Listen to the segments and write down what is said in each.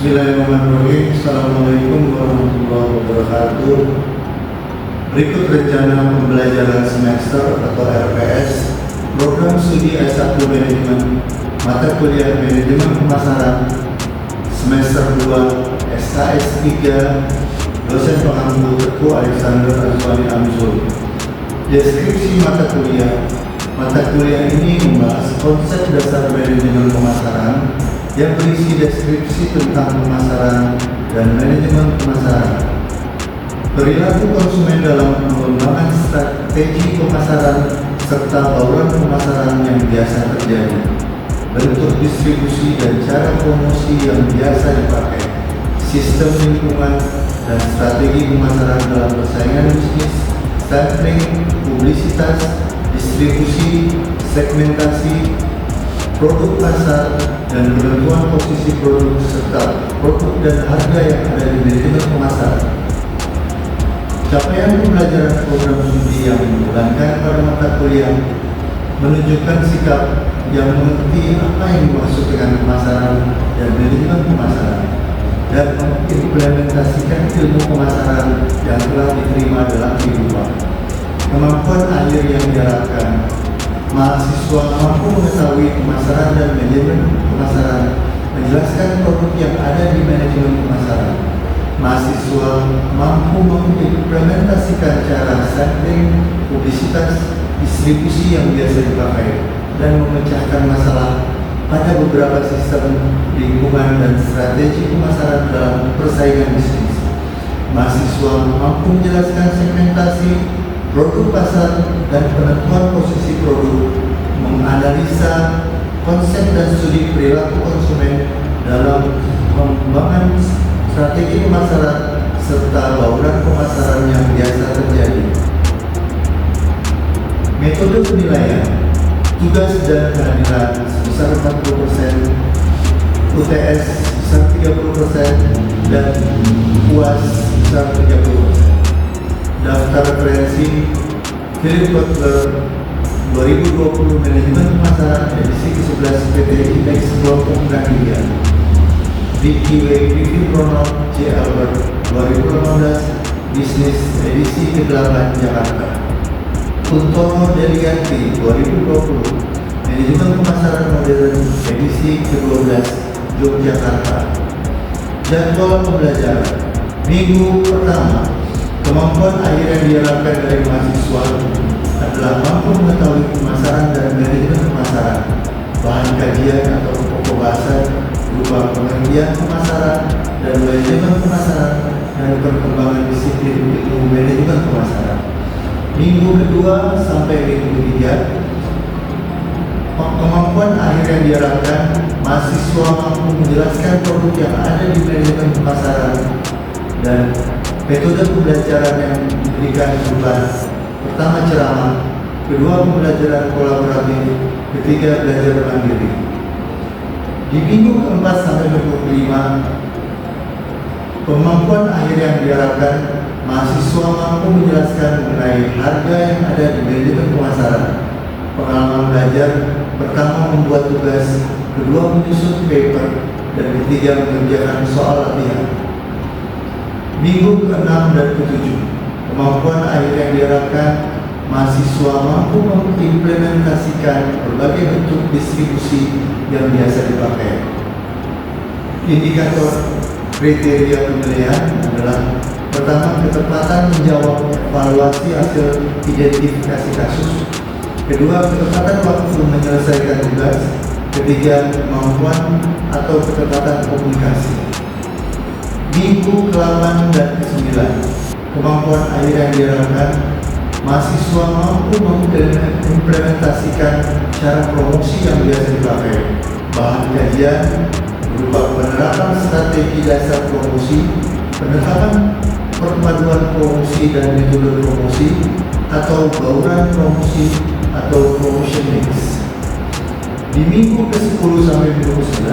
Bismillahirrahmanirrahim. Assalamualaikum warahmatullahi wabarakatuh. Berikut rencana pembelajaran semester atau RPS Program Studi S1 Manajemen Mata Kuliah Manajemen Pemasaran Semester 2 SKS 3. Dosen pengampu Teguh Alexander Azwani Amzul. Deskripsi mata kuliah. Mata kuliah ini membahas konsep dasar manajemen pemasaran yang berisi deskripsi tentang pemasaran dan manajemen pemasaran, perilaku konsumen dalam pengembangan strategi pemasaran, serta bauran pemasaran yang biasa terjadi, bentuk distribusi dan cara promosi yang biasa dipakai, sistem lingkungan dan strategi pemasaran dalam persaingan bisnis, sampling, publisitas, distribusi, segmentasi, produk pasar, dan penentuan posisi produk serta produk dan harga yang ada di manajemen pemasaran. Capaian pembelajaran program studi yang dibulankan pada mata kuliah menunjukkan sikap yang mengerti apa yang dimaksud dengan pemasaran dan manajemen pemasaran, dan mengimplementasikan ilmu pemasaran yang telah diterima dalam kehidupan. Kemampuan akhir yang diharapkan: mahasiswa mampu mengetahui pemasaran dan manajemen pemasaran, menjelaskan produk yang ada di manajemen pemasaran. Mahasiswa mampu mengimplementasikan cara sampling, publisitas, distribusi yang biasa dipakai, dan memecahkan masalah pada beberapa sistem lingkungan dan strategi pemasaran dalam persaingan bisnis. Mahasiswa mampu menjelaskan segmentasi, produk pasar, dan penentuan posisi produk, menganalisa konsep dan studi perilaku konsumen dalam pengembangan strategi pemasaran, serta bauran pemasaran yang biasa terjadi. Metode penilaian: tugas dan kehadiran sebesar 40%, UTS sebesar 30%, dan UAS sebesar 30%. Daftar referensi: Philip Kotler 2020 Manajemen Pemasaran edisi ke-11 PT Indeks Kelompok Gramedia. Vicky W. Vivi Ronald J. Albert 2018 Bisnis edisi ke-8 Jakarta. Kunto Delianti 2020 Manajemen Pemasaran Modern edisi ke-12 Yogyakarta. Jadwal pembelajaran: minggu pertama, kemampuan akhir yang diharapkan dari mahasiswa adalah mampu mengetahui pemasaran dan manajemen pemasaran, bahan kajian atau pokok bahasan berupa pengertian pemasaran dan manajemen pemasaran, dan perkembangan disiplin ilmu manajemen pemasaran. Minggu kedua sampai minggu ketiga, kemampuan akhir yang diharapkan: mahasiswa mampu menjelaskan produk yang ada di manajemen pemasaran dan metode pembelajaran yang diberikan berupa: pertama, ceramah; kedua, pembelajaran kolaboratif; ketiga, belajar mandiri. Di minggu keempat sampai kelima, kemampuan akhir yang diharapkan: mahasiswa mampu menjelaskan mengenai harga yang ada di manajemen pemasaran, pengalaman belajar: pertama, membuat tugas; kedua, menyusun paper; dan ketiga, mengerjakan soal latihan. Minggu ke-6 dan ke-7, kemampuan akhir yang diharapkan: mahasiswa mampu mengimplementasikan berbagai bentuk distribusi yang biasa dipakai. Indikator kriteria penilaian adalah: pertama, ketepatan menjawab evaluasi hasil identifikasi kasus; kedua, ketepatan waktu menyelesaikan tugas; ketiga, kemampuan atau ketepatan komunikasi. Minggu ke-8 dan ke-9, kemampuan akhir yang diharapkan: mahasiswa mampu mengimplementasikan cara promosi yang biasa dipakai, bahan kajian berupa penerapan strategi dasar promosi, penerapan perpaduan promosi dan metode promosi, atau bauran promosi atau promotion mix. Di minggu ke-10 sampai minggu ke-11,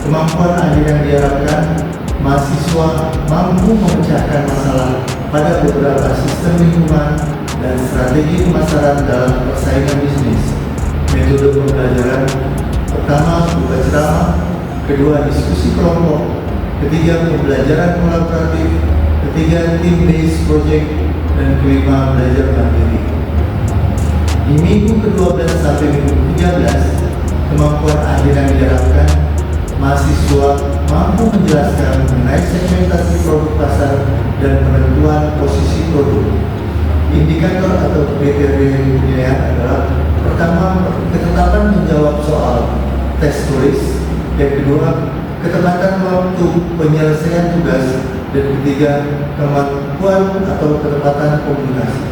kemampuan akhir yang diharapkan: mahasiswa mampu memecahkan masalah pada beberapa sistem lingkungan dan strategi pemasaran dalam persaingan bisnis. Metode pembelajaran: pertama, buka ceramah; kedua, diskusi kelompok; ketiga pembelajaran kolaboratif, ketiga team based project, dan kelima belajar mandiri. Di minggu ke-12 sampai minggu ke-13, kemampuan akhir yang diharapkan mahasiswa mampu menjelaskan mengenai segmentasi produk pasar dan penentuan posisi produk. Indikator atau kriteria yang dilihat adalah pertama, ketetapan menjawab soal tes tulis, yang kedua, ketepatan waktu penyelesaian tugas, dan ketiga, kemampuan atau ketepatan komunikasi.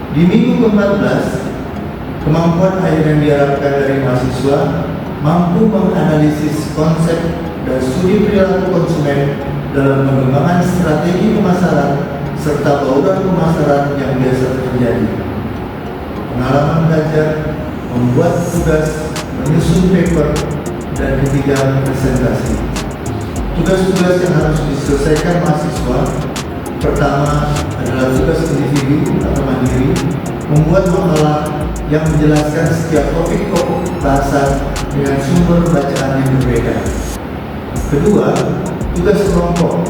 Di minggu ke-14, kemampuan akhir yang diharapkan dari mahasiswa mampu menganalisis konsep dan studi perilaku konsumen dalam pengembangan strategi pemasaran serta bauran pemasaran yang biasa terjadi. Pengalaman belajar, membuat tugas, menyusun paper, dan ketiga, presentasi. Tugas-tugas yang harus diselesaikan mahasiswa pertama adalah tugas individu atau mandiri, membuat makalah yang menjelaskan setiap topik-topik bahasa dengan sumber bacaan yang berbeda. Kedua, tugas kelompok,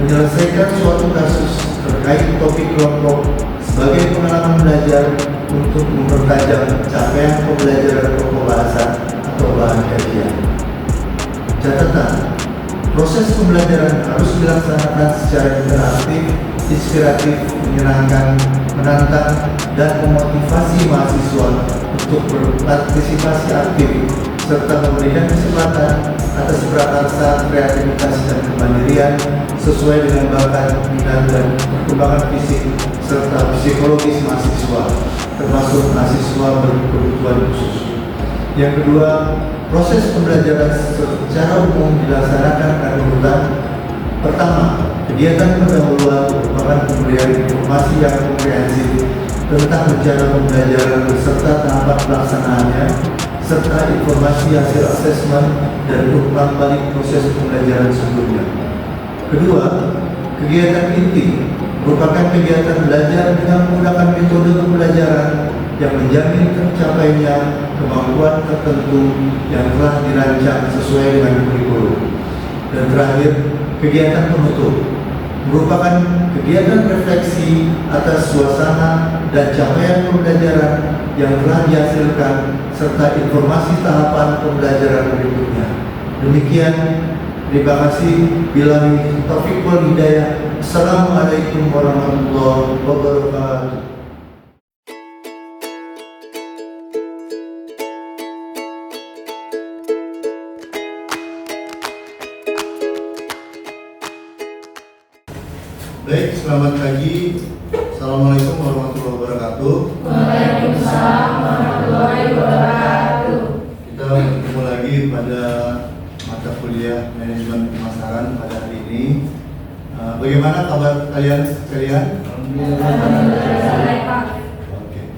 menyelesaikan suatu kasus terkait topik kelompok sebagai pengalaman belajar untuk mempertajam capaian pembelajaran pokok bahasa atau bahan kajian. Catatan, proses pembelajaran harus dilaksanakan secara interaktif, inspiratif, menyenangkan, menantang, dan memotivasi mahasiswa untuk berpartisipasi aktif serta memberikan kesempatan atas prakarsa kreativitas dan kemandirian sesuai dengan bakat, minat, dan perkembangan fisik serta psikologis mahasiswa, termasuk mahasiswa berkebutuhan khusus. Yang kedua, proses pembelajaran secara umum dilaksanakan dengan urutan. Pertama, kegiatan pendahuluan merupakan pemberian informasi yang komprehensif tentang rencana pembelajaran beserta tahapan pelaksanaannya, serta informasi hasil asesmen dan umpan balik proses pembelajaran sebelumnya. Kedua, kegiatan inti merupakan kegiatan belajar dengan menggunakan metode pembelajaran yang menjamin tercapainya kemampuan tertentu yang telah dirancang sesuai dengan kurikulum. Dan terakhir, kegiatan penutup merupakan kegiatan refleksi atas suasana dan capaian pembelajaran yang telah dihasilkan serta informasi tahapan pembelajaran berikutnya. Demikian, terima kasih. Billahi taufiq wal hidayah. Assalamualaikum warahmatullahi wabarakatuh. Baik, selamat pagi. Assalamualaikum warahmatullahi wabarakatuh. Waalaikumsalam warahmatullahi wabarakatuh. Kita bertemu lagi pada mata kuliah manajemen pemasaran pada hari ini. Bagaimana kabar kalian sekalian? Alhamdulillah. Oke.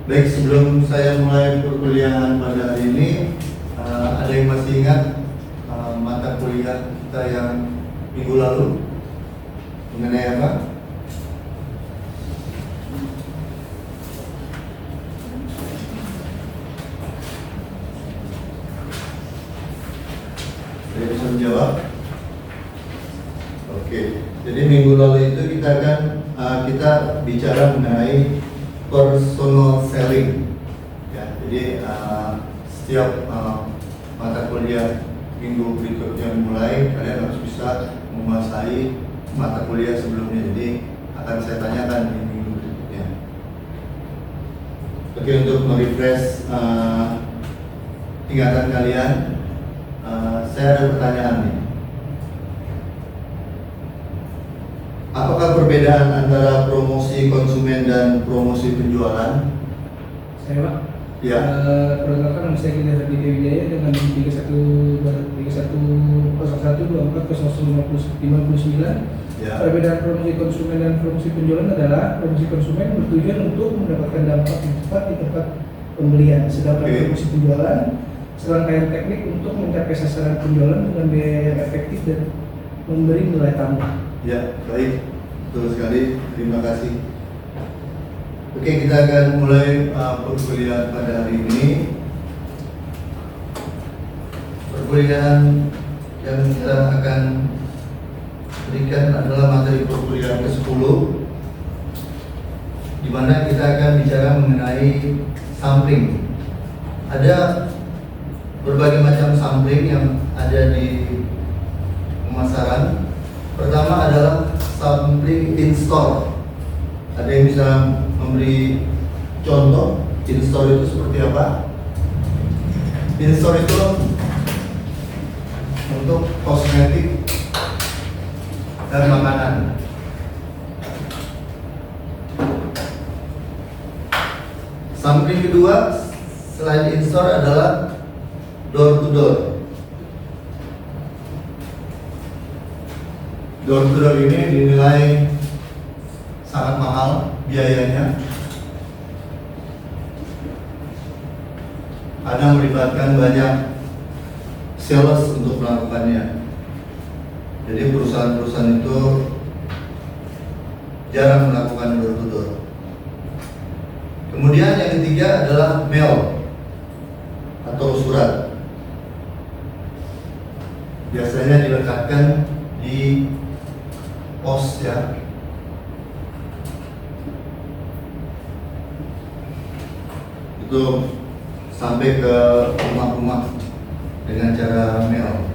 Baik, sebelum saya mulai perkuliahan pada hari ini, ada yang masih ingat mata kuliah kita yang minggu lalu? Mengenai apa? Saya bisa menjawab? Oke. Jadi minggu lalu itu kita bicara mengenai personal selling. Ya, jadi setiap mata kuliah minggu berikutnya mulai, kalian harus bisa menguasai mata kuliah sebelumnya, jadi akan saya tanyakan di minggu berikutnya. Oke, untuk merefresh ingatan kalian, saya ada pertanyaan nih. Apakah perbedaan antara promosi konsumen dan promosi penjualan? Saya Pak. Ya. Perkenalkan saya Kinder Raditya Wijaya dengan 3101240059. Ya. Perbedaan promosi konsumen dan promosi penjualan adalah promosi konsumen bertujuan untuk mendapatkan dampak yang cepat di tempat pembelian, sedangkan promosi penjualan serangkaian teknik untuk mencapai sasaran penjualan dengan biaya yang efektif dan memberi nilai tambah. Ya, baik, betul sekali. Terima kasih. Oke, kita akan mulai perkuliahan pada hari ini. Perkuliahan yang kita akan berikan adalah materi perkuliahan ke-10, di mana kita akan bicara mengenai sampling. Ada berbagai macam sampling yang ada di pemasaran. Pertama adalah sampling in-store. Ada yang bisa memberi contoh in-store itu seperti apa? In-store itu untuk kosmetik dan makanan. Sampling kedua selain in-store adalah door to door. Door to door ini dinilai sangat mahal biayanya. Ada melibatkan banyak sales untuk melakukannya. Jadi perusahaan-perusahaan itu jarang melakukan door to door. Kemudian yang ketiga adalah mail atau surat. Biasanya dilekatkan di pos ya. Itu sampai ke rumah-rumah dengan cara mail.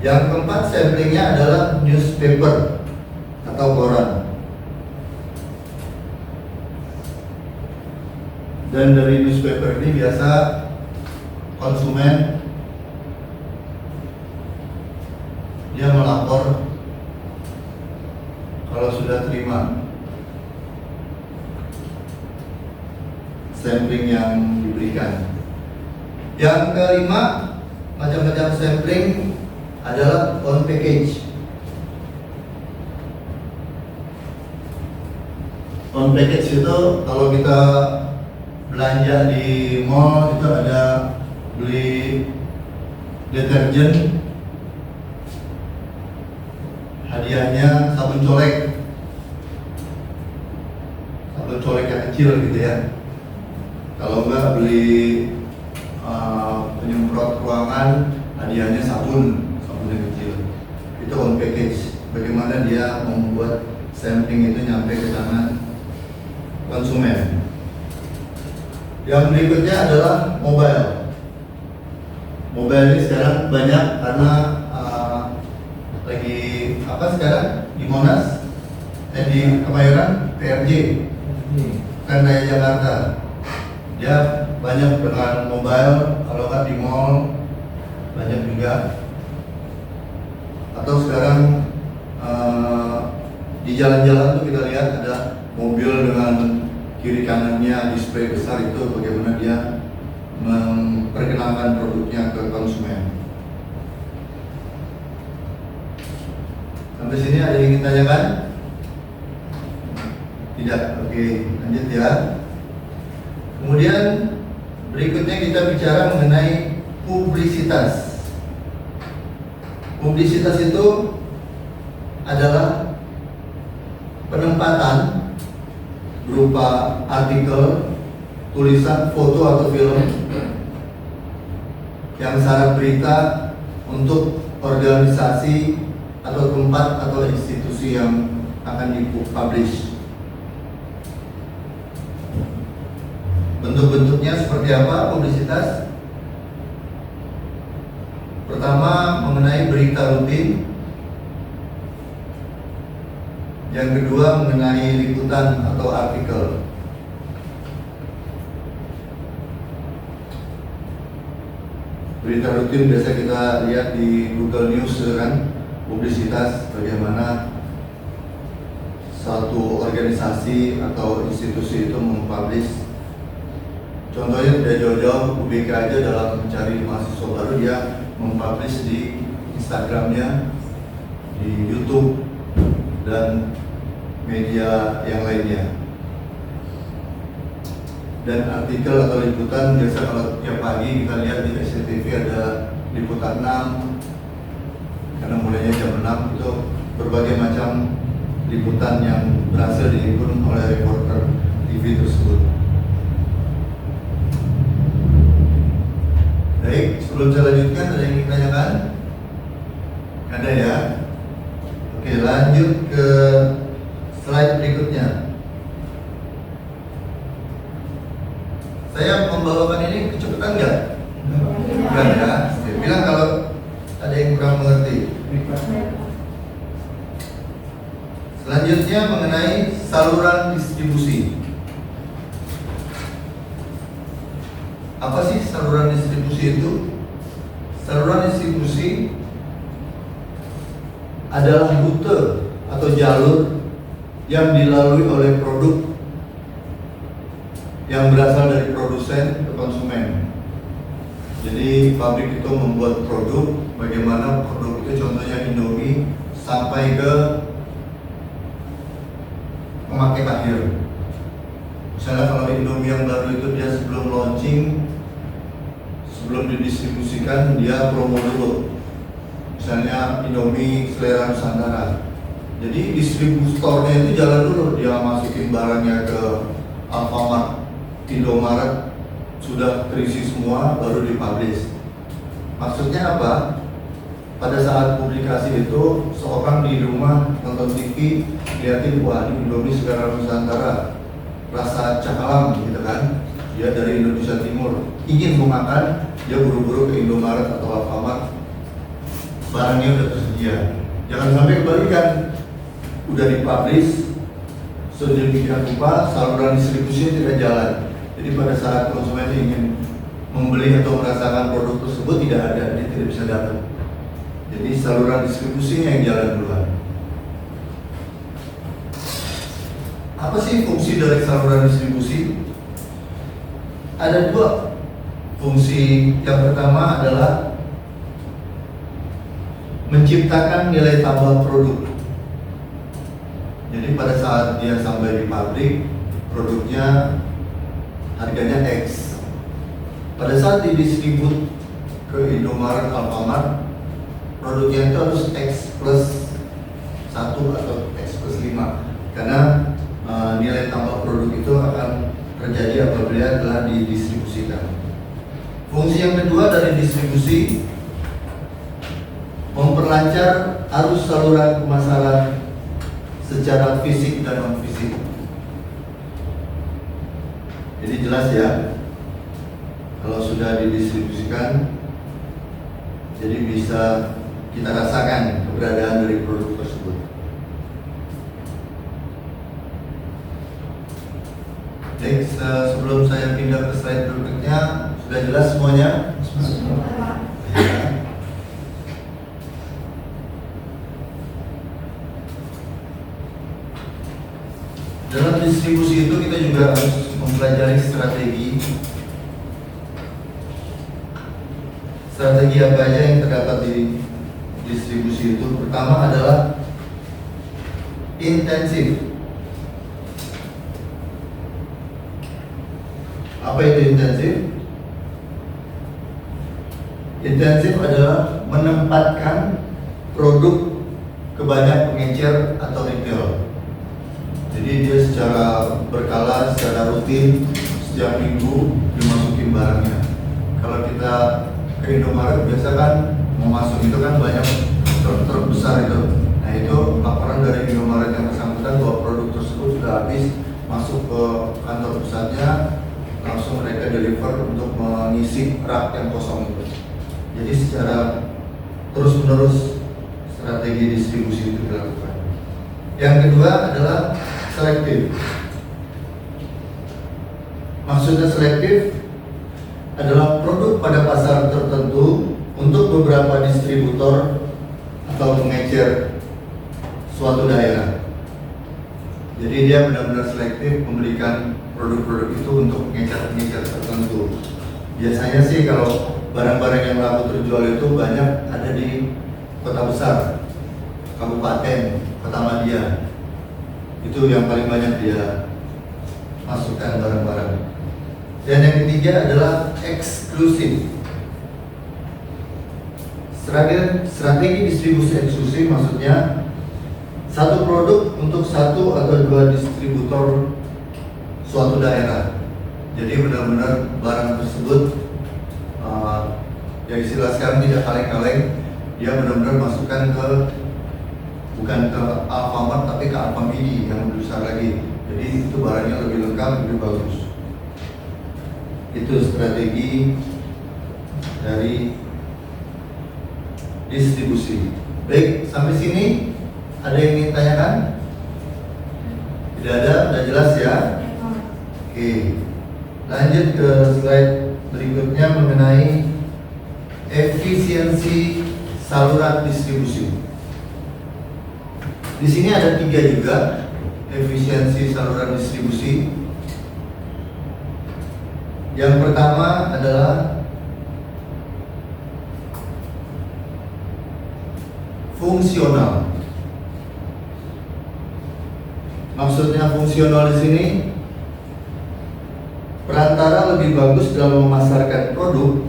Yang keempat samplingnya adalah newspaper atau koran. Dan dari newspaper ini biasa konsumen dia melapor kalau sudah terima sampling yang diberikan. Yang kelima, macam-macam sampling adalah on package. On package itu kalau kita belanja di mall itu ada beli deterjen, hadiahnya sabun colek yang kecil gitu ya. Kalau enggak beli penyemprot ruangan, hadiahnya sabun yang kecil. Itu on package. Bagaimana dia membuat sampling itu nyampe ke tangan konsumen. Yang berikutnya adalah mobile. Mobile ini sekarang banyak karena lagi apa sekarang di Monas, di Kemayoran, PRJ, kan Raya Jakarta. Dia banyak dengan mobile, kalau nggak di mall banyak juga. Atau sekarang di jalan-jalan tuh kita lihat ada mobil dengan kiri kanannya display besar, itu bagaimana dia memperkenalkan produknya ke konsumen. Sampai sini ada yang ingin tanyakan? Tidak? Oke, lanjut ya. Kemudian berikutnya kita bicara mengenai publisitas. Publisitas itu adalah penempatan berupa artikel, tulisan, foto atau film yang syarat berita untuk organisasi atau tempat atau institusi yang akan dipublish. Bentuk-bentuknya seperti apa publisitas? Pertama, mengenai berita rutin. Yang kedua, mengenai liputan atau artikel. Berita rutin biasa kita lihat di Google News kan, publisitas bagaimana satu organisasi atau institusi itu mempublish. Contohnya tidak jauh-jauh, UBK aja dalam mencari mahasiswa baru dia mempublish di Instagramnya, di YouTube, dan media yang lainnya. Dan artikel atau liputan biasa kalau tiap pagi kita lihat di SCTV ada liputan 6, karena mulainya jam 6, itu berbagai macam liputan yang berhasil diliput oleh reporter TV tersebut. Baik, sebelum saya lanjutkan, ada yang ingin ditanyakan? Saya membawakan ini kecepatan nggak? Bukan ya. Saya bilang kalau ada yang kurang mengerti. Selanjutnya mengenai saluran distribusi. Apa sih saluran distribusi itu? Saluran distribusi adalah rute atau jalur yang dilalui oleh produk yang berasal dari produsen ke konsumen. Jadi pabrik itu membuat produk, bagaimana produk itu contohnya Indomie sampai ke pemakai akhir. Misalnya kalau Indomie yang baru itu dia sebelum launching, sebelum didistribusikan dia promo dulu. Misalnya Indomie selera Nusantara. Jadi distributornya itu jalan dulu, dia masukin barangnya ke Alfamart, Indomaret, sudah terisi semua baru dipublish. Maksudnya apa? Pada saat publikasi itu seorang di rumah nonton TV liatin, wah ini Indomie selera Nusantara, rasa cakalang gitu kan, dia dari Indonesia Timur, ingin memakan, dia buru-buru ke Indomaret atau Alfamart, barangnya udah tersedia. Jangan sampai kebalikan, udah dipublish sedemikian rupa saluran distribusinya tidak jalan. Jadi pada saat konsumen ingin membeli atau merasakan produk tersebut tidak ada, dia tidak bisa dapat. Jadi saluran distribusinya yang jalan duluan. Apa sih fungsi dari saluran distribusi? Ada dua fungsi. Yang pertama adalah menciptakan nilai tambah produk. Jadi pada saat dia sampai di pabrik, produknya harganya X. Pada saat didistribut ke Indomaret, Alfamart, produknya itu harus X plus 1 atau X plus 5. Karena nilai tambah produk itu akan terjadi apabila telah didistribusikan. Fungsi yang kedua dari distribusi, memperlancar arus saluran pemasaran secara fisik dan non fisik. Jadi jelas ya, kalau sudah didistribusikan, jadi bisa kita rasakan keberadaan dari produk tersebut. Baik, sebelum saya pindah ke slide berikutnya, sudah jelas semuanya? Ya. Dalam distribusi itu kita juga harus mempelajari strategi apa aja yang terdapat di distribusi itu. Pertama adalah intensif. Apa itu intensif? Intensif adalah menempatkan produk ke banyak pengecer atau retail. Jadi dia secara berkala, secara rutin, setiap minggu dimasukin barangnya. Kalau kita ke Indomaret biasa kan mau masuk itu kan banyak truk besar itu. Nah itu laporan dari Indomaret yang bersangkutan bahwa produk tersebut sudah habis, masuk ke kantor pusatnya, langsung mereka deliver untuk mengisi rak yang kosong itu. Jadi secara terus-menerus strategi distribusi itu dilakukan. Yang kedua adalah selektif. Maksudnya selektif adalah produk pada pasar tertentu untuk beberapa distributor atau pengecer suatu daerah. Jadi dia benar-benar selektif memberikan produk-produk itu untuk pengecer-pengecer tertentu. Biasanya sih kalau barang-barang yang laku terjual itu banyak ada di kota besar, kabupaten, kota madya. Itu yang paling banyak dia masukkan barang-barang. Dan yang ketiga adalah eksklusif. Strategi distribusi eksklusif maksudnya satu produk untuk satu atau dua distributor suatu daerah. Jadi benar-benar barang tersebut yang istilah sekarang tidak kaleng-kaleng, dia benar-benar masukkan ke bukan ke Alfamart tapi ke Alfamidi yang lebih besar lagi. Jadi itu barangnya lebih lengkap, lebih bagus. Itu strategi dari distribusi. Baik, sampai sini ada yang ingin tanyakan? Tidak ada, sudah jelas ya? Oke, lanjut ke slide berikutnya mengenai efisiensi saluran distribusi. Di sini ada 3 juga efisiensi saluran distribusi. Yang pertama adalah fungsional. Maksudnya fungsional di sini, perantara lebih bagus dalam memasarkan produk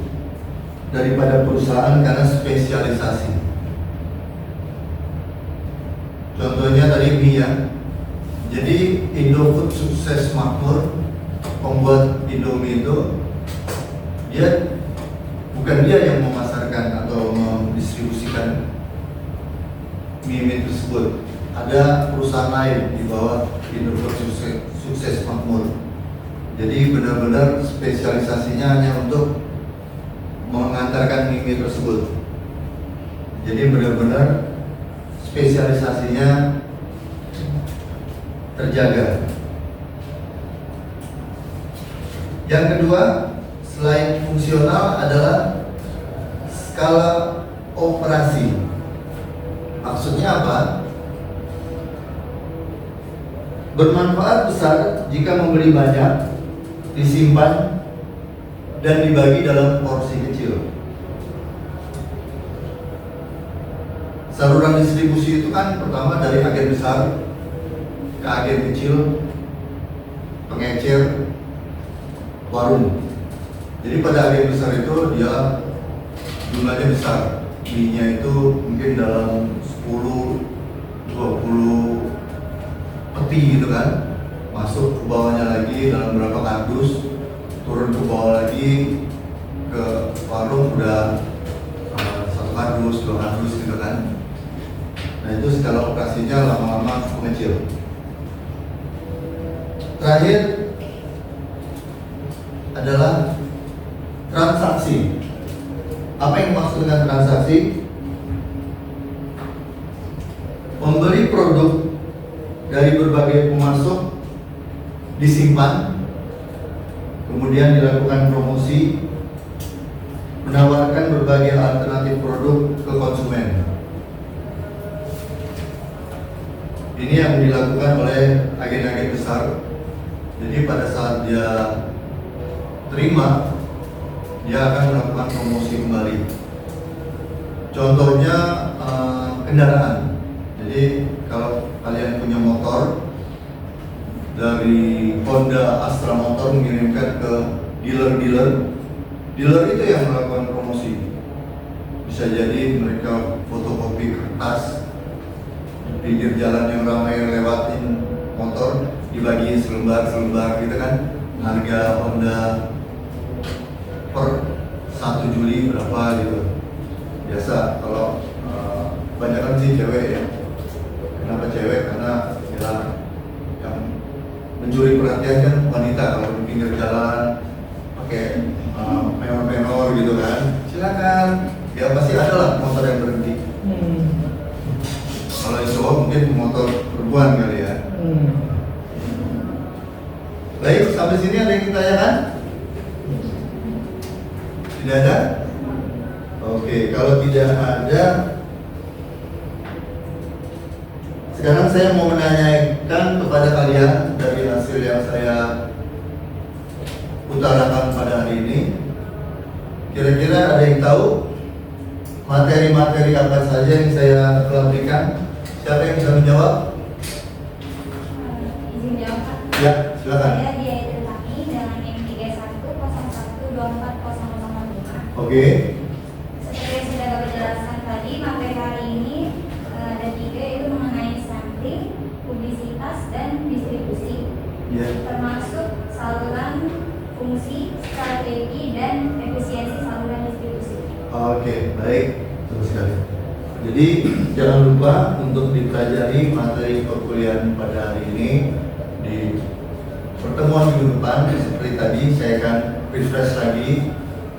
daripada perusahaan karena spesialisasi. Contohnya tadi mie ya. Jadi Indofood sukses makmur, pembuat Indomie itu bukan dia yang memasarkan atau mendistribusikan mie tersebut. Ada perusahaan lain di bawah Indofood sukses makmur. Jadi benar-benar spesialisasinya hanya untuk mengantarkan mie tersebut. Jadi benar-benar spesialisasinya terjaga. Yang kedua, selain fungsional adalah skala operasi. Maksudnya apa? Bermanfaat besar jika membeli banyak, disimpan, dan dibagi dalam porsi kecil. Saluran distribusi itu kan pertama dari agen besar ke agen kecil, pengecer, warung. Jadi pada agen besar itu dia jumlahnya besar, mie-nya itu mungkin dalam 10-20 peti gitu kan, masuk ke bawahnya lagi dalam berapa kardus, turun ke bawah lagi ke warung udah 1 kardus, 2 kardus gitu kan. Nah itu skala operasinya lama-lama mengecil. Terakhir adalah transaksi. Apa yang dimaksud dengan transaksi? Membeli produk dari berbagai pemasok, disimpan, kemudian dilakukan promosi, menawarkan berbagai alternatif produk ke konsumen. Ini yang dilakukan oleh agen-agen besar. Jadi pada saat dia terima, dia akan melakukan promosi kembali. Contohnya kendaraan. Jadi kalau kalian punya motor, dari Honda Astra Motor mengirimkan ke dealer itu yang melakukan promosi. Bisa jadi mereka fotokopi kertas pinggir jalan yang ramai lewatin motor, dibagi selembar gitu kan, harga Honda per 1 Juli berapa gitu. Biasa kalau kebanyakan sih cewek ya. Kenapa cewek? Karena ya, yang mencuri perhatian kan wanita. Kalau di pinggir jalan pakai menor gitu kan, silakan. Ya pasti ada lah motor yang berhenti. Kalau yang cowok mungkin motor perempuan kali ya. Baik, sampai sini ada yang ditanyakan? Tidak ada? Oke, kalau tidak ada, sekarang saya mau menanyakan kepada kalian dari hasil yang saya utarakan pada hari ini. Kira-kira ada yang tahu materi-materi apa saja yang saya telah berikan? Siapa yang bisa menjawab? Izin jawab, Pak. Ya, silakan. Saya Dia Tani dengan NIM 3101240005. Oke. Seperti yang sudah Bapak jelaskan tadi, materi hari ini ada 3, yaitu mengenai sampling, publisitas, dan distribusi. Ya. Termasuk saluran, fungsi, strategi, dan efisiensi saluran distribusi. Oke, baik, betul sekali. Jadi jangan lupa untuk dipelajari materi perkuliahan pada hari ini di pertemuan minggu depan seperti tadi saya akan refresh lagi.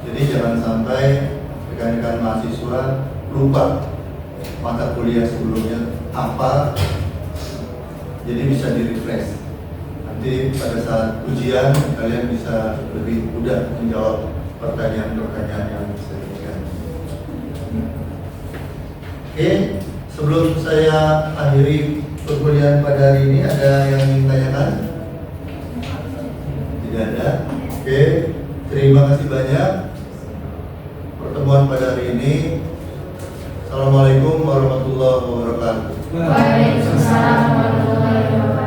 Jadi jangan sampai rekan-rekan mahasiswa lupa mata kuliah sebelumnya apa, jadi bisa di refresh. Nanti pada saat ujian kalian bisa lebih mudah menjawab pertanyaan-pertanyaan yang saya berikan. Oke, sebelum saya akhiri perkuliahan pada hari ini, ada yang ingin tanyakan? Tidak ada. Oke, terima kasih banyak pertemuan pada hari ini. Assalamualaikum warahmatullahi wabarakatuh. Waalaikumsalam warahmatullahi wabarakatuh.